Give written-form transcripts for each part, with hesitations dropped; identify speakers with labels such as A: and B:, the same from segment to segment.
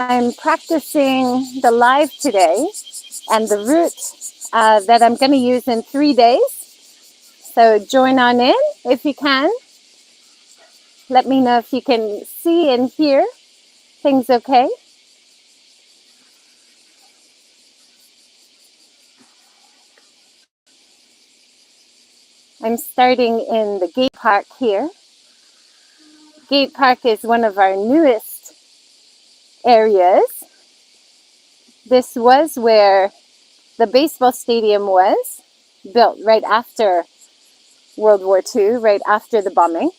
A: I'm practicing the live today and the route that I'm going to use in 3 days. So join on in if you can. Let me know if you can see and hear things okay. I'm starting in the Gate Park here. Gate Park is one of our newest areas. This was where the baseball stadium was, built right after World War II, right after the bombing.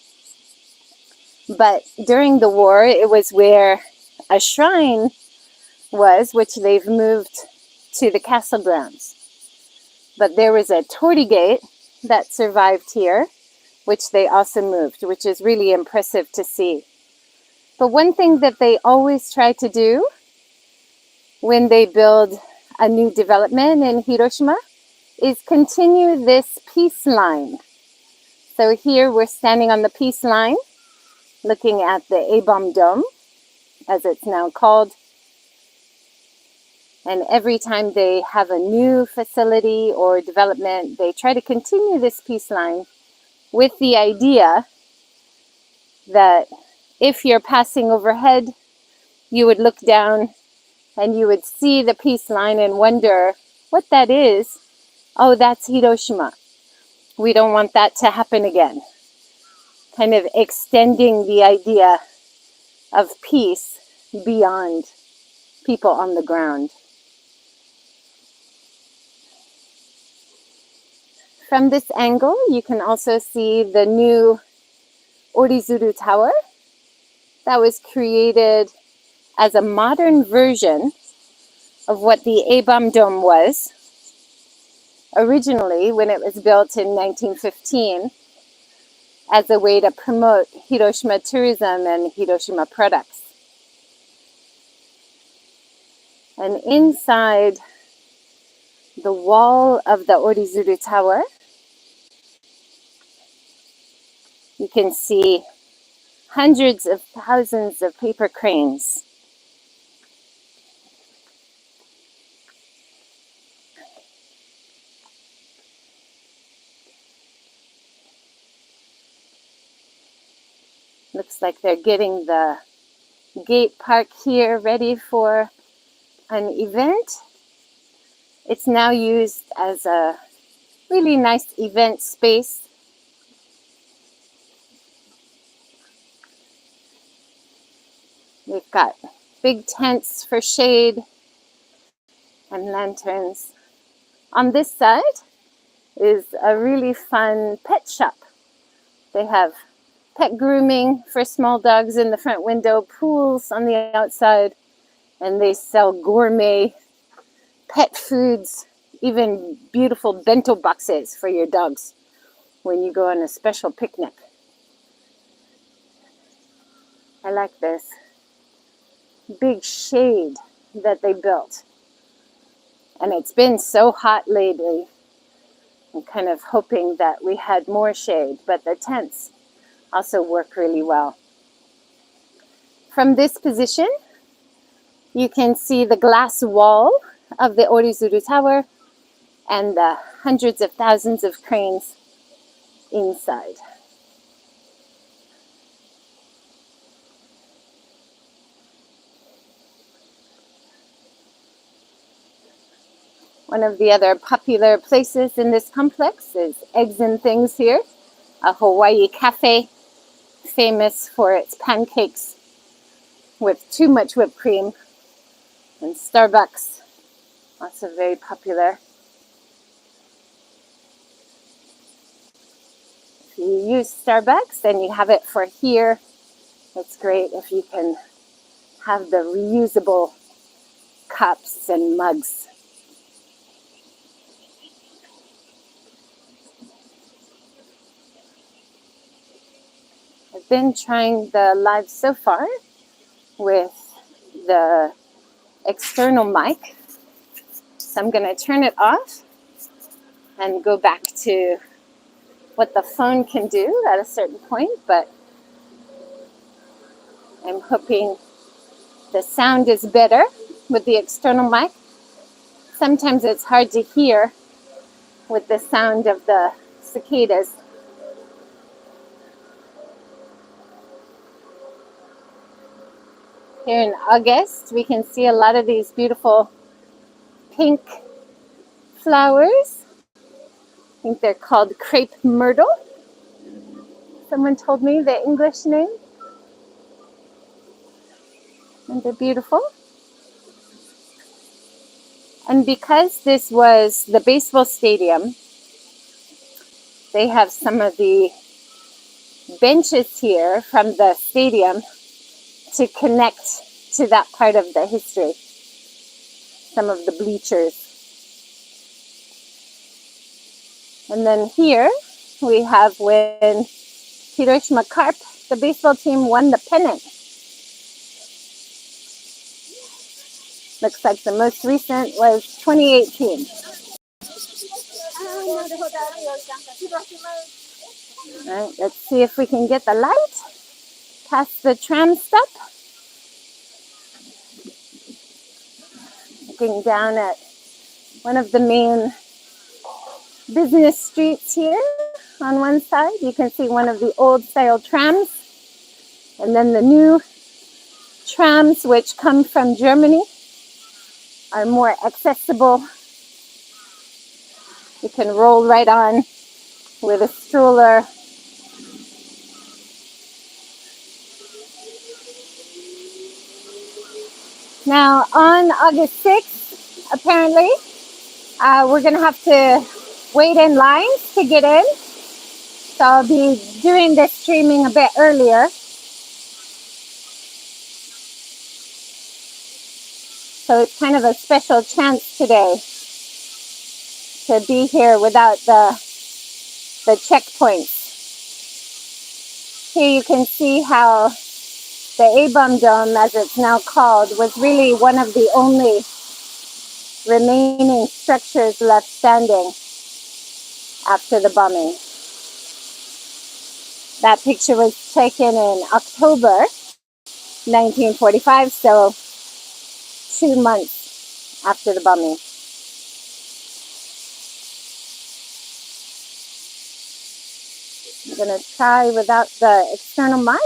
A: But during the war, it was where a shrine was, which they've moved to the castle grounds. But there was a Torii gate that survived here, which they also moved, which is really impressive to see. But one thing that they always try to do when they build a new development in Hiroshima is continue this peace line. So here we're standing on the peace line, looking at the A-bomb dome, as it's now called. And every time they have a new facility or development, they try to continue this peace line with the idea that if you're passing overhead, you would look down and you would see the peace line and wonder what that is. Oh, that's Hiroshima. We don't want that to happen again. Kind of extending the idea of peace beyond people on the ground. From this angle, you can also see the new Orizuru Tower that was created as a modern version of what the A-bomb dome was originally when it was built in 1915 as a way to promote Hiroshima tourism and Hiroshima products. And inside the wall of the Orizuru Tower, you can see hundreds of thousands of paper cranes. Looks like they're getting the Gate Park here ready for an event. It's now used as a really nice event space. We've got big tents for shade and lanterns. On this side is a really fun pet shop. They have pet grooming for small dogs in the front window, pools on the outside, and they sell gourmet pet foods, even beautiful bento boxes for your dogs when you go on a special picnic. I like this big shade that they built. And it's been so hot lately. I'm kind of hoping that we had more shade, but the tents also work really well. From this position, you can see the glass wall of the Orizuru Tower and the hundreds of thousands of cranes inside. One of the other popular places in this complex is Eggs and Things here, a Hawaii cafe famous for its pancakes with too much whipped cream, and Starbucks, also very popular. If you use Starbucks and you have it for here, it's great if you can have the reusable cups and mugs. I've been trying the live so far with the external mic, so I'm going to turn it off and go back to what the phone can do at a certain point, but I'm hoping The sound is better with the external mic. Sometimes it's hard to hear with the sound of the cicadas. Here in August, we can see a lot of these beautiful pink flowers. I think they're called crepe myrtle. Someone told me the English name. And they're beautiful. And because this was the baseball stadium, they have some of the benches here from the stadium to connect to that part of the history. Some of the bleachers. And then here we have when Hiroshima Carp, the baseball team, won the pennant. Looks like the most recent was 2018. All right, let's see if we can get the light past the tram stop. Looking down at one of the main business streets here. On one side, you can see one of the old style trams, and then the new trams, which come from Germany, are more accessible. You can roll right on with a stroller. Now, on August 6th, apparently, we're going to have to wait in lines to get in. So I'll be doing this streaming a bit earlier. So it's kind of a special chance today to be here without the checkpoints. Here you can see how the A-bomb dome, as it's now called, was really one of the only remaining structures left standing after the bombing. That picture was taken in October 1945, so 2 months after the bombing. I'm going to try without the external mic.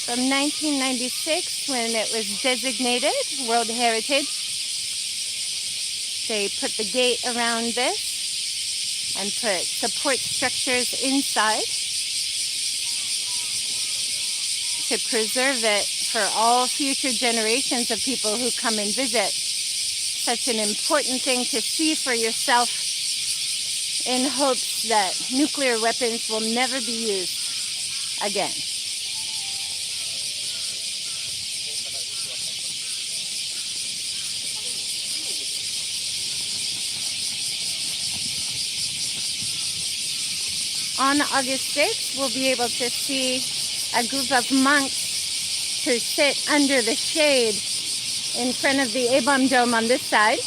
A: From 1996, when it was designated World Heritage, they put the gate around this and put support structures inside to preserve it for all future generations of people who come and visit. Such an important thing to see for yourself, in hopes that nuclear weapons will never be used again. On August 6th, we'll be able to see a group of monks who sit under the shade in front of the A-bomb dome on this side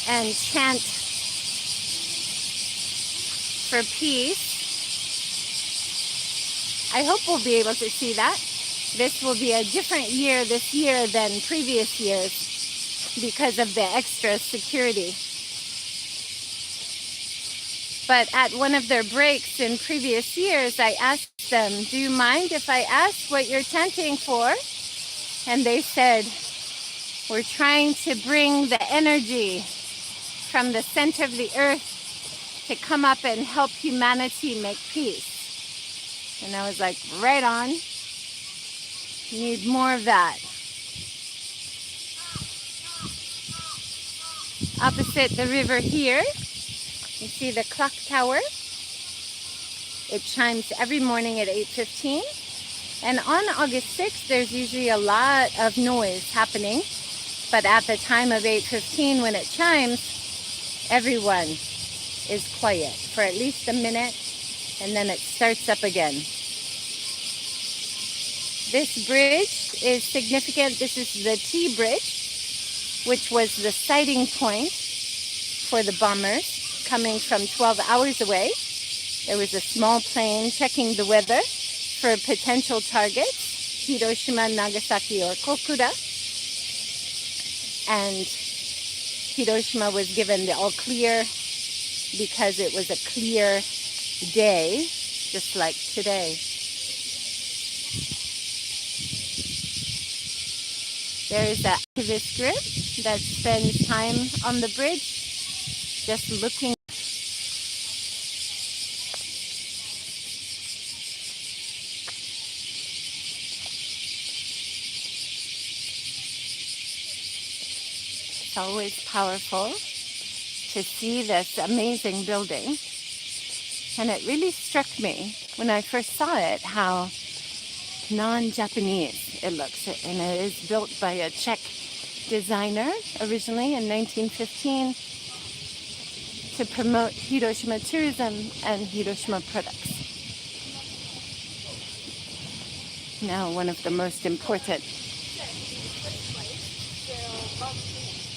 A: and chant for peace. I hope we'll be able to see that. This will be a different year this year than previous years because of the extra security. But at one of their breaks in previous years, I asked them, do you mind if I ask what you're chanting for? And they said, we're trying to bring the energy from the center of the earth to come up and help humanity make peace. And I was like, right on. You need more of that. Opposite the river here You see the clock tower? It chimes every morning at 8:15. And on August 6th, there's usually a lot of noise happening. But at the time of 8:15, when it chimes, everyone is quiet for at least a minute, and then it starts up again. This bridge is significant. This is the T Bridge, which was the sighting point for the bombers coming from 12 hours away. There was a small plane checking the weather for potential targets, Hiroshima, Nagasaki, or Kokura. And Hiroshima was given the all clear because it was a clear day, just like today. There is an activist group that spends time on the bridge, just looking. It's always powerful to see this amazing building. And it really struck me when I first saw it how non-Japanese it looks. And it is built by a Czech designer originally in 1915 to promote Hiroshima tourism and Hiroshima products. Now one of the most important.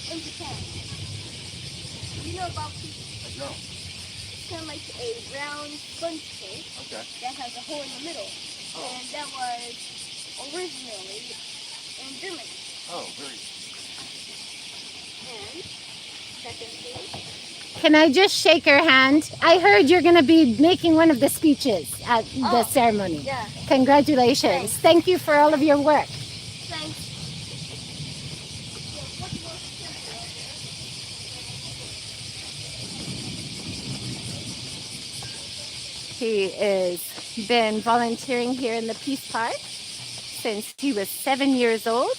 B: In Japan. You know about pizza?
C: No.
B: It's kind of like a round sponge cake that has a hole in the middle.
C: Oh.
B: And that was originally in Germany.
C: Oh, very.
B: And second thing.
A: Can I just shake your hand? I heard you're going to be making one of the speeches at the ceremony.
B: Yeah.
A: Congratulations.
B: Thanks.
A: Thank you for all of your work.
B: Thanks.
A: He has been volunteering here in the Peace Park since he was 7 years old,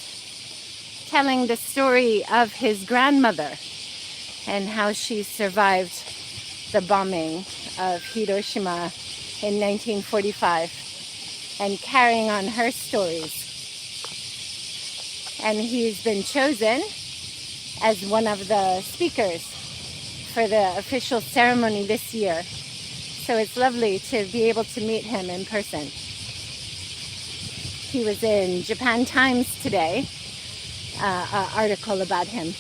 A: telling the story of his grandmother and how she survived the bombing of Hiroshima in 1945 and carrying on her stories. And he's been chosen as one of the speakers for the official ceremony this year. So it's lovely to be able to meet him in person. He was in Japan Times today, an article about him.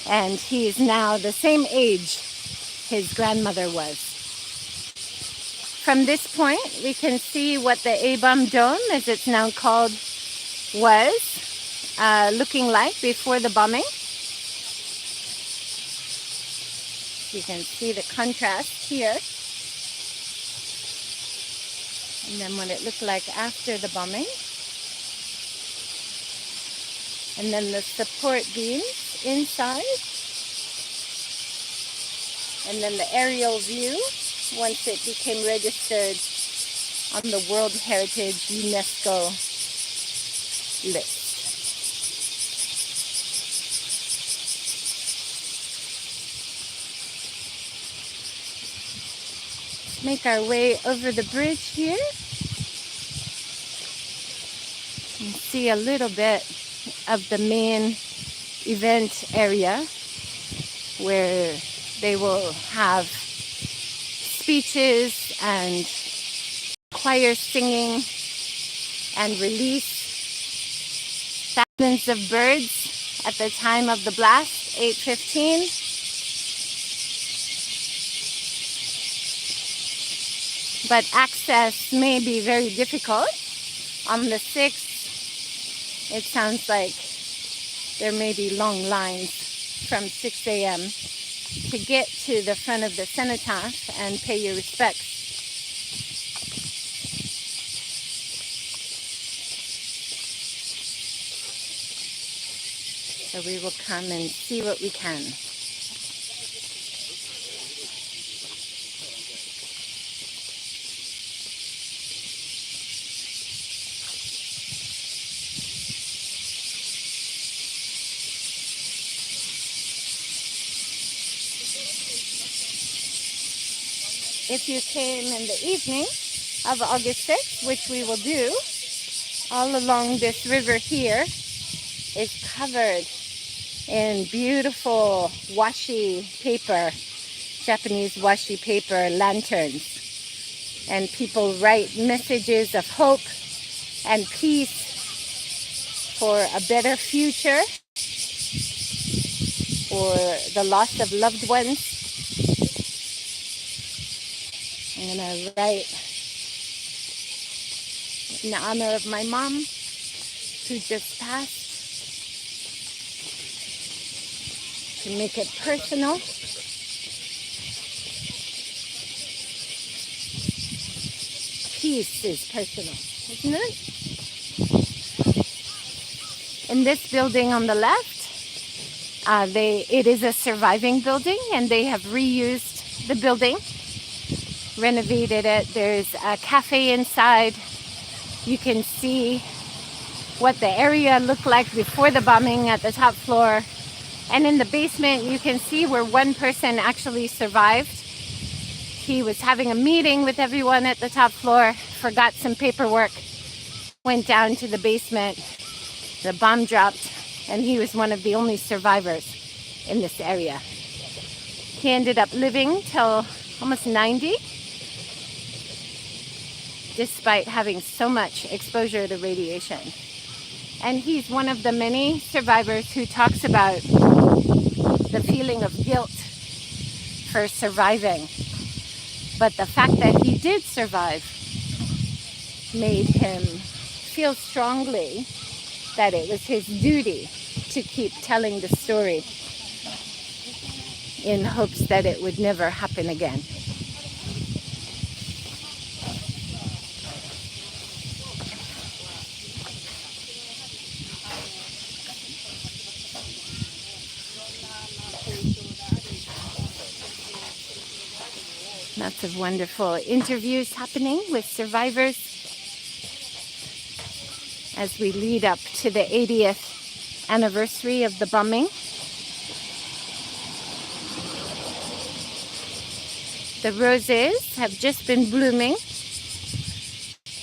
A: And he's now the same age his grandmother was. From this point, we can see what the A-bomb dome, as it's now called, was looking like before the bombing. You can see the contrast here. And then what it looked like after the bombing. And then the support beams inside. And then the aerial view once it became registered on the World Heritage UNESCO list. Make our way over the bridge here and see a little bit of the main event area where they will have speeches and choir singing and release thousands of birds at the time of the blast, 8:15. But access may be very difficult. On the 6th, it sounds like there may be long lines from 6 a.m. to get to the front of the cenotaph and pay your respects. So we will come and see what we can. If you came in the evening of August 6th, which we will do, all along this river here is covered in beautiful washi paper, Japanese washi paper lanterns. And people write messages of hope and peace for a better future or the loss of loved ones. I'm going to write in honor of my mom who just passed, to make it personal. Peace is personal, isn't it? In this building on the left, it is a surviving building, and they have reused the building, renovated it. There's a cafe inside. You can see what the area looked like before the bombing at the top floor. And in the basement, you can see where one person actually survived. He was having a meeting with everyone at the top floor, forgot some paperwork, went down to the basement. The bomb dropped, and he was one of the only survivors in this area. He ended up living till almost 90, despite having so much exposure to radiation. And he's one of the many survivors who talks about the feeling of guilt for surviving. But the fact that he did survive made him feel strongly that it was his duty to keep telling the story in hopes that it would never happen again. Lots of wonderful interviews happening with survivors as we lead up to the 80th anniversary of the bombing. The roses have just been blooming,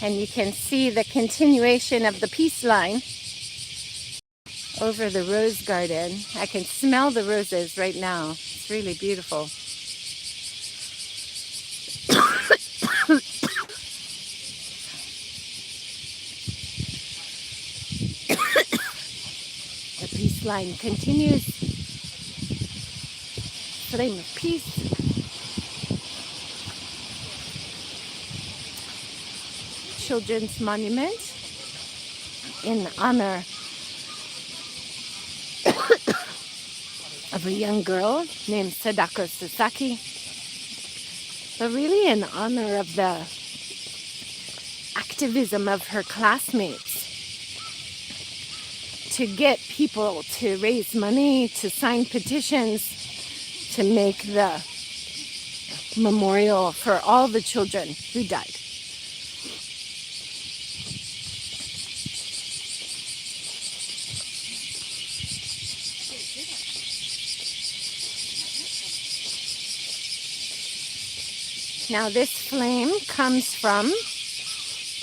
A: and you can see the continuation of the peace line over the rose garden. I can smell the roses right now. It's really beautiful. The peace line continues. Flame of peace. Children's monument in honor of a young girl named Sadako Sasaki, but really in honor of the activism of her classmates to get people to raise money, to sign petitions, to make the memorial for all the children who died. Now this flame comes from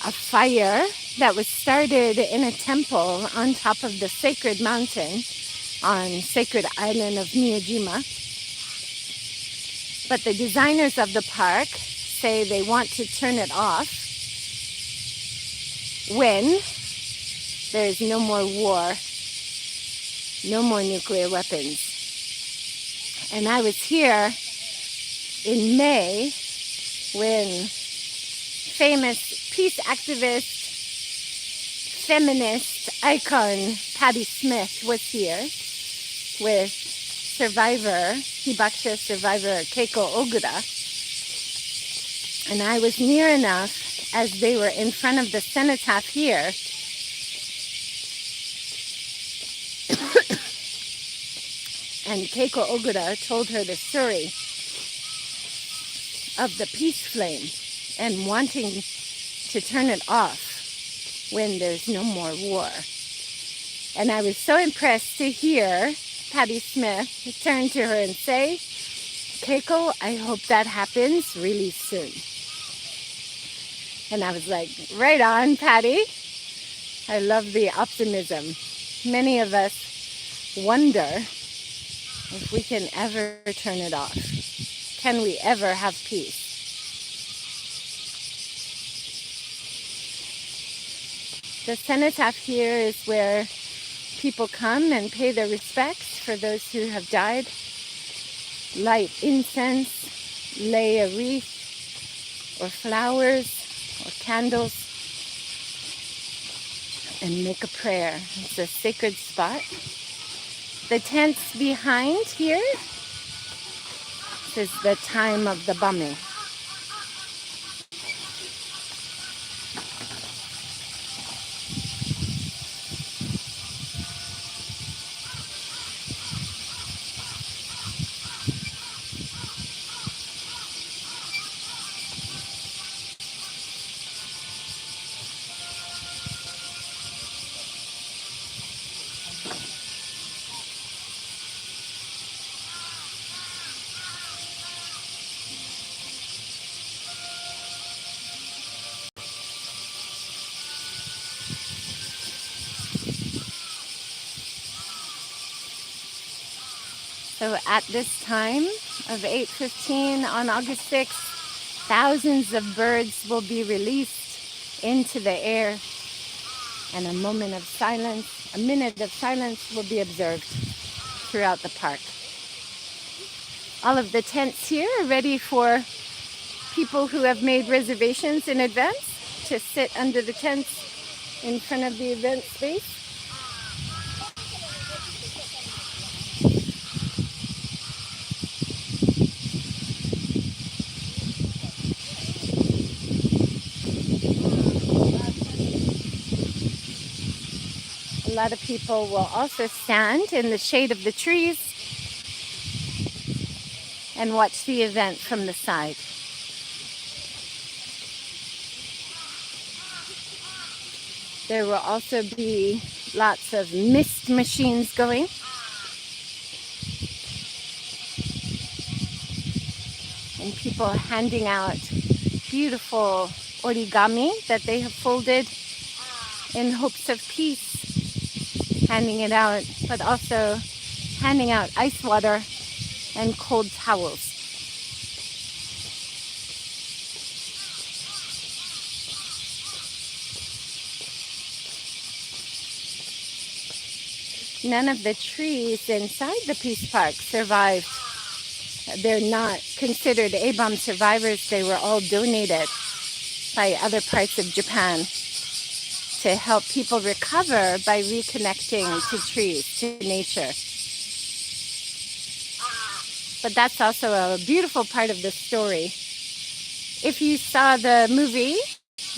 A: a fire that was started in a temple on top of the sacred mountain on sacred island of Miyajima. But the designers of the park say they want to turn it off when there is no more war, no more nuclear weapons. And I was here in May when famous peace activist, feminist icon Patti Smith was here with Hibakusha survivor Keiko Ogura. And I was near enough as they were in front of the cenotaph here and Keiko Ogura told her the story of the peace flame and wanting to turn it off when there's no more war. And I was so impressed to hear Patti Smith turn to her and say, Keiko, I hope that happens really soon. And I was like, right on, Patty. I love the optimism. Many of us wonder if we can ever turn it off. Can we ever have peace? The cenotaph here is where people come and pay their respects for those who have died, light incense, lay a wreath or flowers or candles, and make a prayer. It's a sacred spot. The tents behind here is the time of the bombing. So at this time of 8:15 on August 6th, thousands of birds will be released into the air, and a minute of silence will be observed throughout the park. All of the tents here are ready for people who have made reservations in advance to sit under the tents in front of the event space. A lot of people will also stand in the shade of the trees and watch the event from the side. There will also be lots of mist machines going. And people handing out beautiful origami that they have folded in hopes of peace. Handing it out, but also handing out ice water and cold towels. None of the trees inside the Peace Park survived. They're not considered A-bomb survivors. They were all donated by other parts of Japan to help people recover by reconnecting to trees, to nature. But that's also a beautiful part of the story. If you saw the movie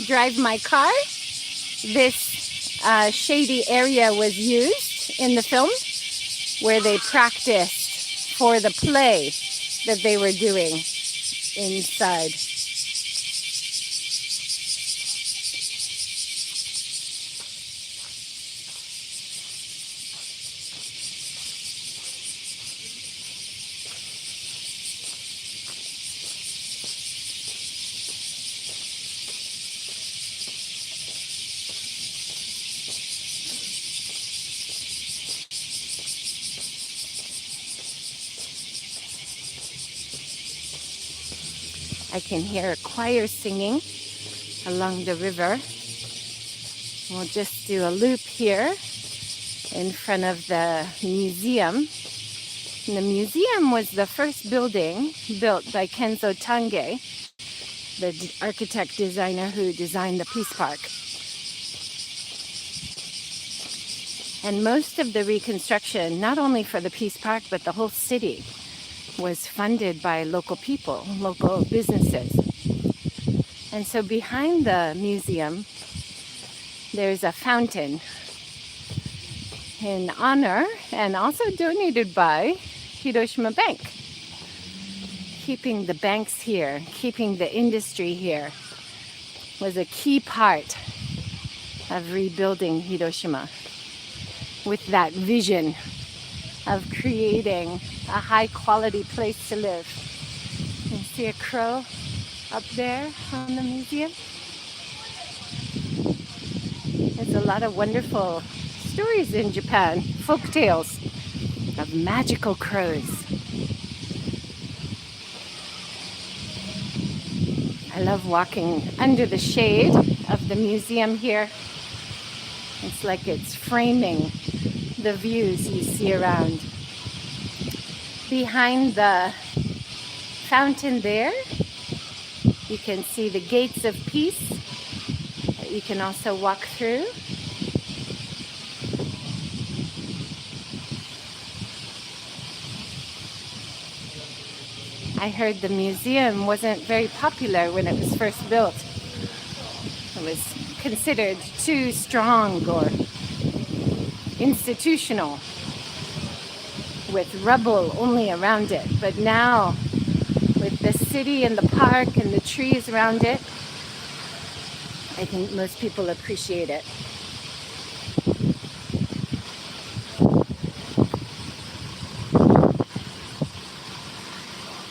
A: Drive My Car, this shady area was used in the film where they practiced for the play that they were doing inside. I can hear a choir singing along the river. We'll just do a loop here in front of the museum. And the museum was the first building built by Kenzo Tange, the architect designer who designed the Peace Park. And most of the reconstruction, not only for the Peace Park, but the whole city, was funded by local people, local businesses. And so behind the museum, there's a fountain in honor and also donated by Hiroshima Bank. Keeping the banks here, keeping the industry here was a key part of rebuilding Hiroshima with that vision of creating a high quality place to live. You see a crow up there on the museum. There's a lot of wonderful stories in Japan, folk tales of magical crows. I love walking under the shade of the museum here. It's like it's framing the views you see around. Behind the fountain there, you can see the gates of peace that you can also walk through. I heard the museum wasn't very popular when it was first built. It was considered too strong or institutional, with rubble only around it. But now, with the city and the park and the trees around it, I think most people appreciate it.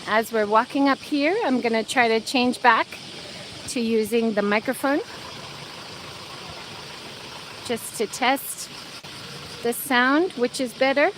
A: As we're walking up here, I'm going to try to change back to using the microphone just to test the sound, which is better.